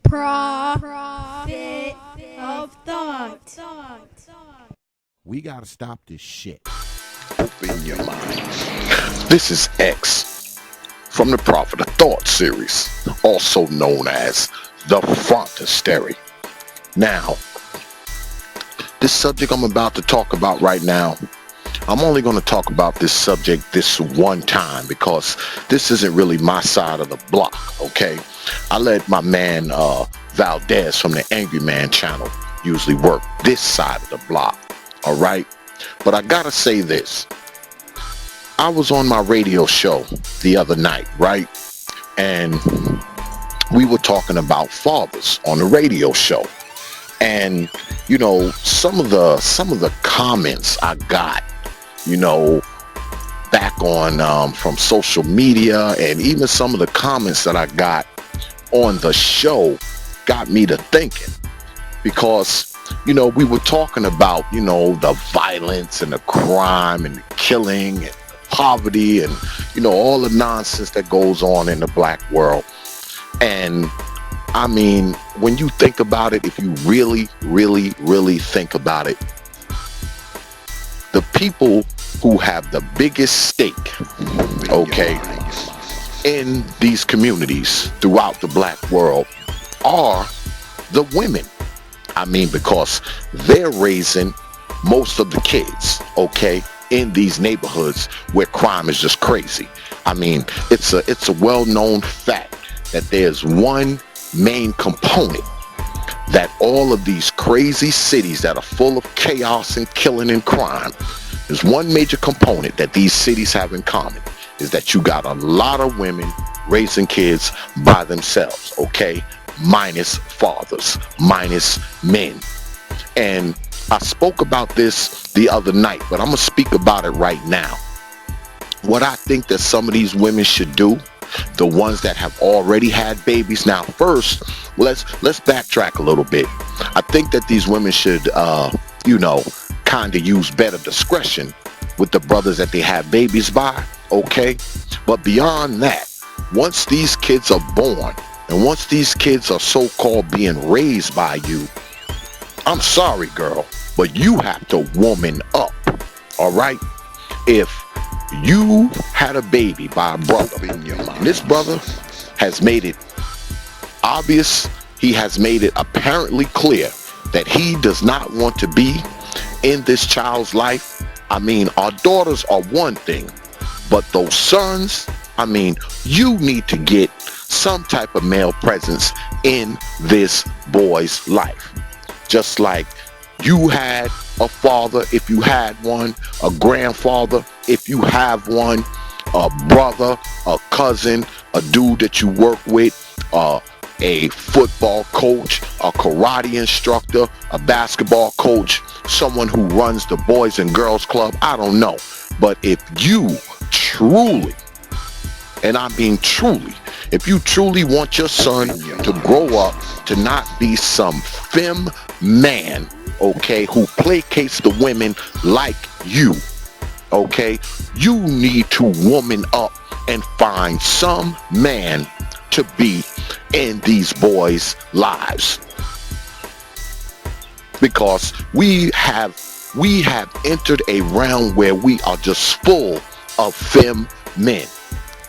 Prophet of Thought. We gotta stop this shit. Open your minds. This is X from the Prophet of Thought series, also known as the Frontistery. Now, this subject I'm about to talk about right now, I'm only going to talk about this subject this one time because this isn't really my side of the block, okay? I let my man Valdez from the Angry Man channel usually work this side of the block, all right? But I gotta say this. I was on my radio show the other night, right? And we were talking about fathers on the radio show. And, you know, some of the comments I got, you know, back on from social media, and even some of the comments that I got on the show got me to thinking, because, you know, we were talking about, you know, the violence and the crime and the killing and the poverty and, you know, all the nonsense that goes on in the black world. And I mean, when you think about it, if you really, really, really think about it, the people who have the biggest stake, okay, in these communities throughout the black world are the women. I mean, because they're raising most of the kids, okay, in these neighborhoods where crime is just crazy. I mean, it's a well-known fact that there's one main component that all of these crazy cities that are full of chaos and killing and crime, there's one major component that these cities have in common, is that you got a lot of women raising kids by themselves, okay? Minus fathers, minus men. And I spoke about this the other night, but I'm gonna speak about it right now. What I think that some of these women should do, the ones that have already had babies. Now, first, let's backtrack a little bit. I think that these women should, you know, kind of use better discretion with the brothers that they have babies by, okay? But beyond that, once these kids are born, and once these kids are so-called being raised by you, I'm sorry, girl, but you have to woman up, all right? If you had a baby by a brother, and this brother has made it obvious, he has made it apparently clear that he does not want to be in this child's life. I mean, our daughters are one thing, but those sons, I mean, you need to get some type of male presence in this boy's life. Just like you had a father, if you had one, a grandfather, if you have one, a brother, a cousin, a dude that you work with, a football coach, a karate instructor, a basketball coach, someone who runs the Boys and Girls Club, I don't know. But if you truly, and I mean truly, if you truly want your son to grow up to not be some femme man, okay, who placates the women like you, okay, you need to woman up and find some man to be in these boys' lives. Because we have entered a realm where we are just full of femme men.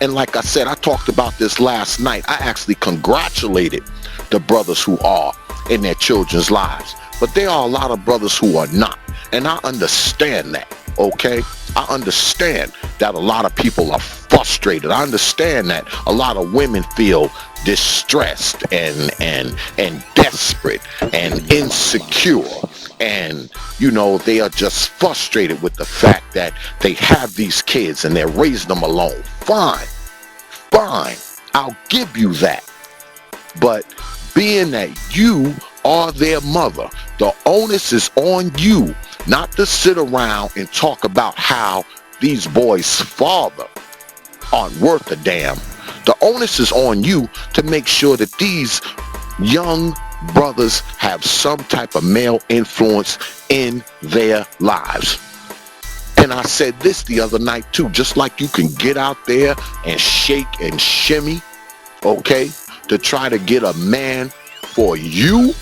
And like I said, I talked about this last night. I actually congratulated the brothers who are in their children's lives. But there are a lot of brothers who are not. And I understand that, okay? I understand that a lot of people are frustrated. I understand that a lot of women feel distressed and desperate and insecure. And, you know, they are just frustrated with the fact that they have these kids and they're raising them alone. Fine, I'll give you that. But being that you are their mother, the onus is on you not to sit around and talk about how these boys' father aren't worth a damn. The onus is on you to make sure that these young brothers have some type of male influence in their lives. And I said this the other night too, just like you can get out there and shake and shimmy, okay, to try to get a man for you,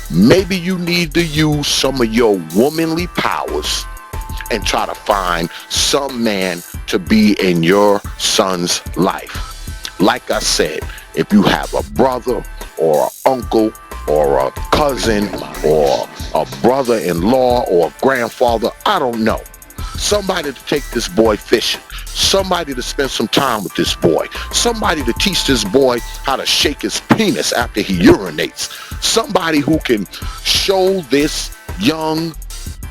maybe you need to use some of your womanly powers and try to find some man to be in your son's life. Like I said, if you have a brother or an uncle or a cousin or a brother-in-law or a grandfather, I don't know. Somebody to take this boy fishing. Somebody to spend some time with this boy. Somebody to teach this boy how to shake his penis after he urinates. Somebody who can show this young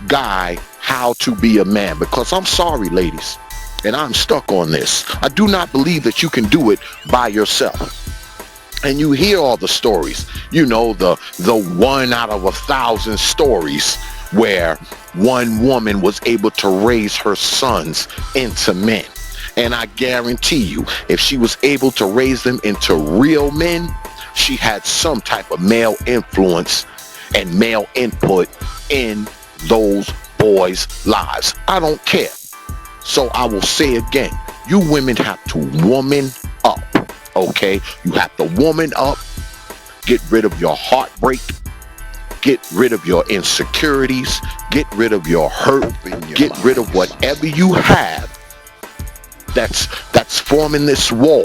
guy how to be a man. Because I'm sorry, ladies, and I'm stuck on this. I do not believe that you can do it by yourself. And you hear all the stories, you know, the 1 out of 1,000 stories where one woman was able to raise her sons into men. And I guarantee you, if she was able to raise them into real men, she had some type of male influence and male input in those boys' lives. I don't care. So I will say again, you women have to woman up, okay? You have to woman up, get rid of your heartbreak, get rid of your insecurities, get rid of your hurt, get rid of whatever you have that's forming this wall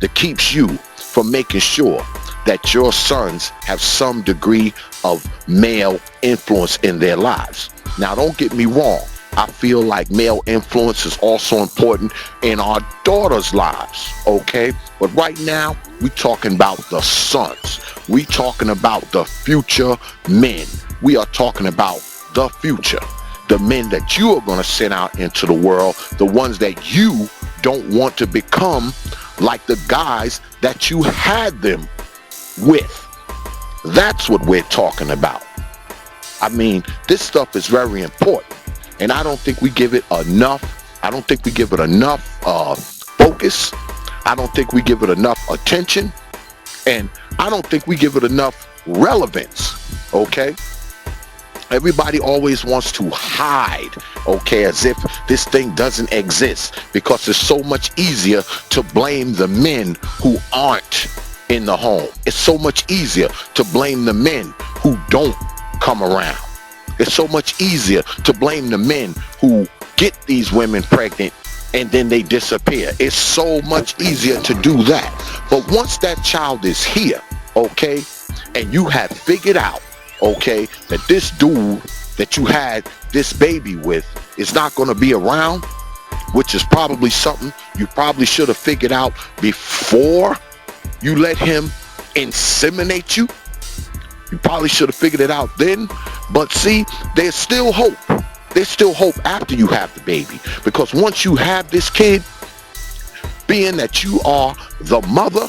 that keeps you from making sure that your sons have some degree of male influence in their lives. Now, don't get me wrong. I feel like male influence is also important in our daughters' lives, okay? But right now, we talking about the sons. We talking about the future men. We are talking about the future. The men that you are going to send out into the world, the ones that you don't want to become like the guys that you had them with. That's what we're talking about. I mean, this stuff is very important. And I don't think we give it enough. I don't think we give it enough focus. I don't think we give it enough attention. And I don't think we give it enough relevance, okay? Everybody always wants to hide, okay, as if this thing doesn't exist, because it's so much easier to blame the men who aren't in the home. It's so much easier to blame the men who don't come around. It's so much easier to blame the men who get these women pregnant and then they disappear. It's so much easier to do that. But once that child is here, okay, and you have figured out, okay, that this dude that you had this baby with is not going to be around, which is probably something you probably should have figured out before you let him inseminate you. You probably should have figured it out then. But see, there's still hope. There's still hope after you have the baby. Because once you have this kid, being that you are the mother,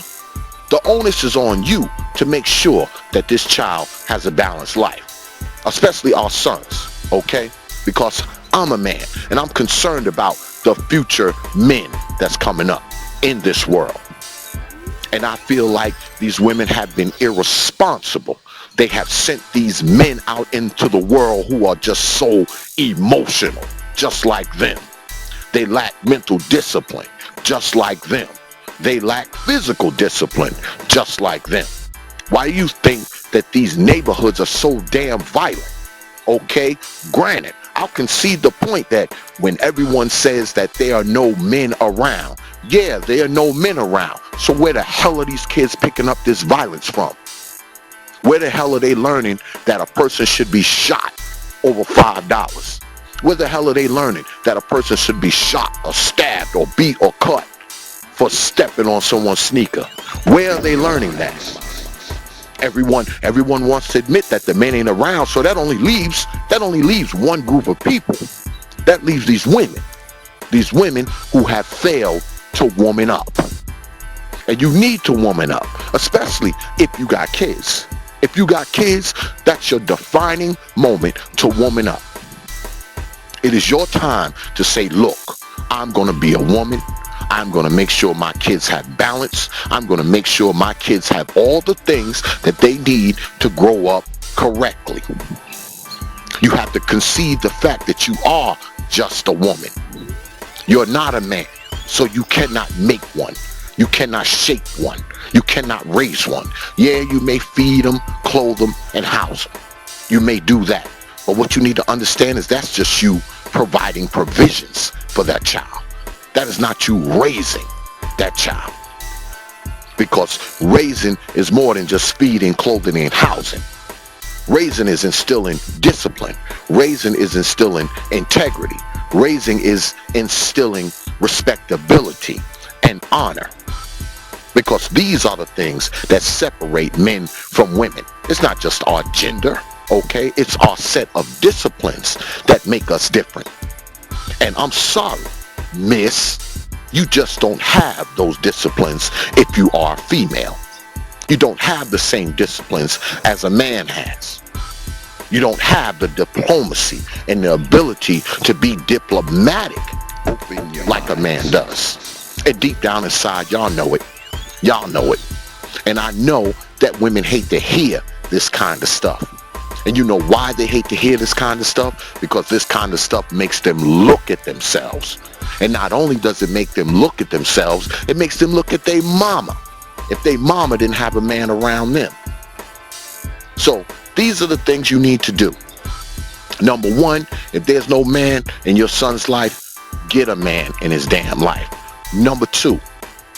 the onus is on you to make sure that this child has a balanced life. Especially our sons, okay? Because I'm a man and I'm concerned about the future men that's coming up in this world. And I feel like these women have been irresponsible. They have sent these men out into the world who are just so emotional, just like them. They lack mental discipline, just like them. They lack physical discipline, just like them. Why do you think that these neighborhoods are so damn violent? Okay, granted, I'll concede the point that when everyone says that there are no men around, yeah, there are no men around. So where the hell are these kids picking up this violence from? Where the hell are they learning that a person should be shot over $5? Where the hell are they learning that a person should be shot or stabbed or beat or cut for stepping on someone's sneaker? Where are they learning that? Everyone wants to admit that the men ain't around, so that only leaves one group of people. That leaves these women who have failed to woman up. And you need to woman up, especially if you got kids. If you got kids, that's your defining moment to woman up. It is your time to say, look, I'm going to be a woman. I'm going to make sure my kids have balance. I'm going to make sure my kids have all the things that they need to grow up correctly. You have to concede the fact that you are just a woman. You're not a man, so you cannot make one. You cannot shape one. You cannot raise one. Yeah, you may feed them, clothe them, and house them. You may do that. But what you need to understand is that's just you providing provisions for that child. That is not you raising that child. Because raising is more than just feeding, clothing, and housing. Raising is instilling discipline. Raising is instilling integrity. Raising is instilling respectability and honor. Because these are the things that separate men from women. It's not just our gender, okay? It's our set of disciplines that make us different. And I'm sorry, miss, you just don't have those disciplines if you are female. You don't have the same disciplines as a man has. You don't have the diplomacy and the ability to be diplomatic like a man does. And deep down inside, y'all know it. Y'all know it. And I know that women hate to hear this kind of stuff. And you know why they hate to hear this kind of stuff? Because this kind of stuff makes them look at themselves. And not only does it make them look at themselves, it makes them look at their mama. If their mama didn't have a man around them. So these are the things you need to do. Number one, if there's no man in your son's life, get a man in his damn life. Number two,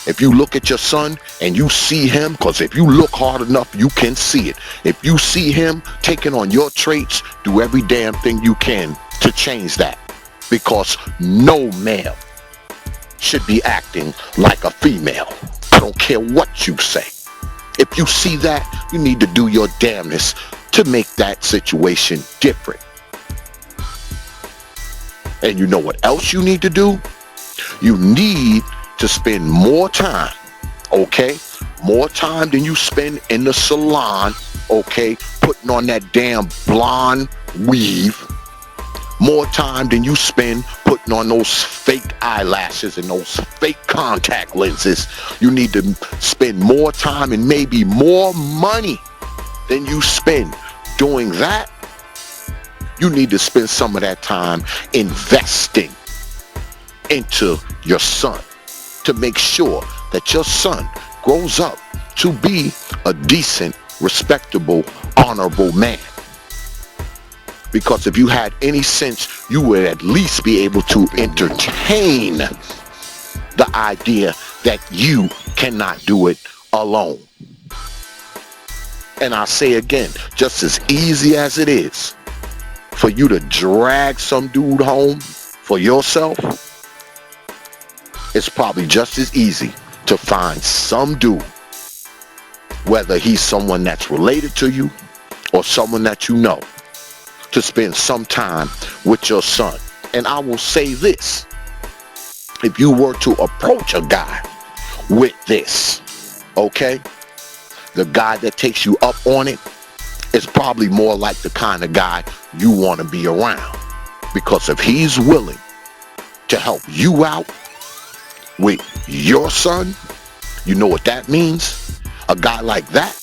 if you look at your son and you see him, because if you look hard enough, you can see it. If you see him taking on your traits, do every damn thing you can to change that. Because no male should be acting like a female. I don't care what you say. If you see that, you need to do your damnness to make that situation different. And you know what else you need to do? You need to spend more time, okay? More time than you spend in the salon, okay? Putting on that damn blonde weave. More time than you spend putting on those fake eyelashes and those fake contact lenses. You need to spend more time and maybe more money than you spend doing that. You need to spend some of that time investing into your son to make sure that your son grows up to be a decent, respectable, honorable man. Because if you had any sense, you would at least be able to entertain the idea that you cannot do it alone. And I say again, just as easy as it is for you to drag some dude home for yourself, it's probably just as easy to find some dude, whether he's someone that's related to you or someone that you know, to spend some time with your son. And I will say this, if you were to approach a guy with this, okay, the guy that takes you up on it is probably more like the kind of guy you want to be around. Because if he's willing to help you out with your son, you know what that means? A guy like that,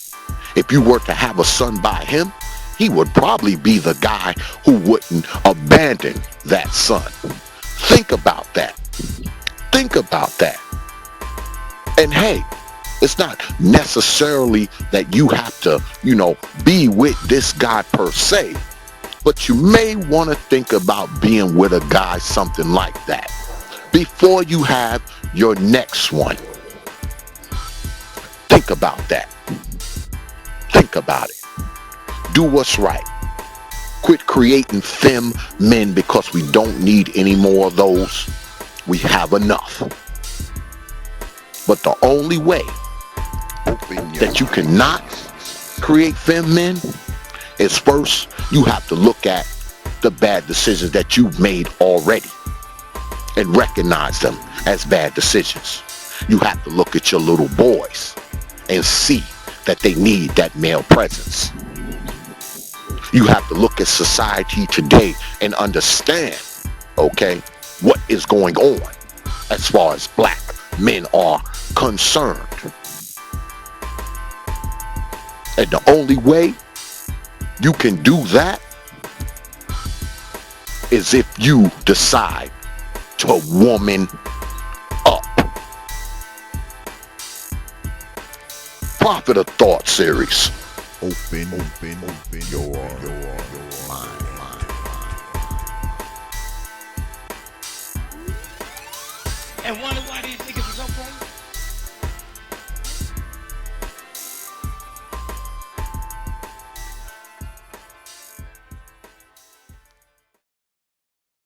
if you were to have a son by him, he would probably be the guy who wouldn't abandon that son. Think about that. Think about that. And hey, it's not necessarily that you have to, be with this guy per se, but you may want to think about being with a guy something like that before you have your next one. Think about that. Think about it. Do what's right. Quit creating femme men because we don't need any more of those. We have enough. But the only way that you cannot create femme men is first you have to look at the bad decisions that you've made already and recognize them as bad decisions. You have to look at your little boys and see that they need that male presence. You have to look at society today and understand, okay, what is going on as far as black men are concerned. And the only way you can do that is if you decide to woman up. Prophet of Thought series. Open your mind.